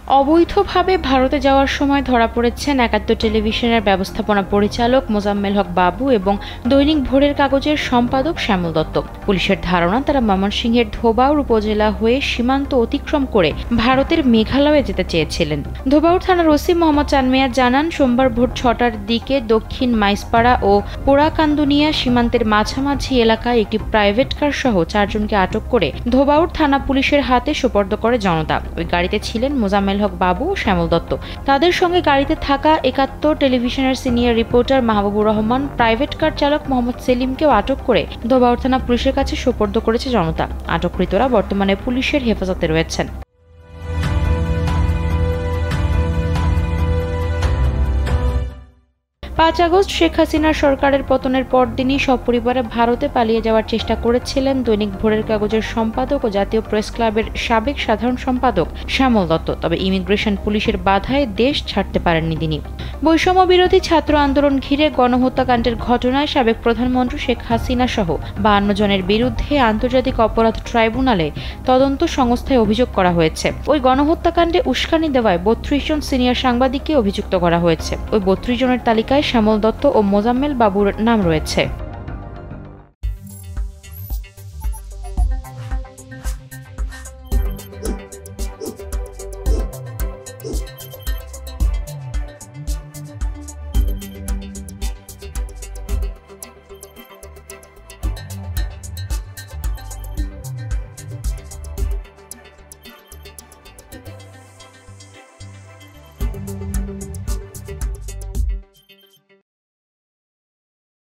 অবৈধভাবে ভারতে যাওয়ার সময় ধরা পড়েছেন একাত্তর টেলিভিশনের ব্যবস্থাপনা পরিচালক মোজাম্মেল হক বাবু এবং দৈনিক ভোরের কাগজের সম্পাদক শ্যামল দত্ত। পুলিশের ধারণা, তারা ময়মনসিংহের ধোবাউড় উপজেলা হয়ে সীমান্ত অতিক্রম করে ভারতের মেঘালয়ে যেতে চেয়েছিলেন। ধোবাউড় থানার ওসি মোহাম্মদ চানমিয়া জানান, সোমবার ভোর 6টার দিকে দক্ষিণ মাইসপাড়া ও পোড়াকান্দুনিয়া সীমান্তের মাঝামাঝি এলাকায় একটি প্রাইভেট কার সহ 4 জনকে আটক করে ধোবাউড় থানা পুলিশের হাতে সোপর্দ করে জনতা। ওই গাড়িতে ছিলেন মোজাম্মেল হক বাবু ও শ্যামল দত্ত। তাদের সঙ্গে গাড়িতে থাকা একাত্তর টেলিভিশনের senior reporter Mahbubur Rahman, private car চালক মোহাম্মদ সেলিমকেও আটক করে ধোবাউড় থানা পুলিশের কাছে সোপর্দ করেছে জনতা। আটককৃতরা বর্তমানে পুলিশের হেফাজতে রয়েছেন। 5 আগস্ট শেখ হাসিনার সরকারের পতনের পরদিনই সপরিবারে ভারতে পালিয়ে যাওয়ার চেষ্টা করেছিলেন দৈনিক ভোরের কাগজের সম্পাদক ও জাতীয় প্রেস ক্লাবের সাবেক সাধারণ সম্পাদক শ্যামল দত্ত। তবে ইমিগ্রেশন পুলিশের বাধায় দেশ ছাড়তে পারেননি তিনি। বৈষম্য বিরোধী ছাত্র আন্দোলন ঘিরে গণহত্যাকাণ্ডের ঘটনায় সাবেক প্রধানমন্ত্রী শেখ হাসিনা সহ 52 জনের বিরুদ্ধে আন্তর্জাতিক অপরাধ ট্রাইব্যুনালে তদন্ত সংস্থায় অভিযোগ করা হয়েছে। ওই গণহত্যাকাণ্ডে উস্কানি দেওয়ায় 32 জন সিনিয়র সাংবাদিককে অভিযুক্ত করা হয়েছে। ওই 32 জনের তালিকায় শ্যামল দত্ত ও মোজাম্মেল বাবুর নাম রয়েছে।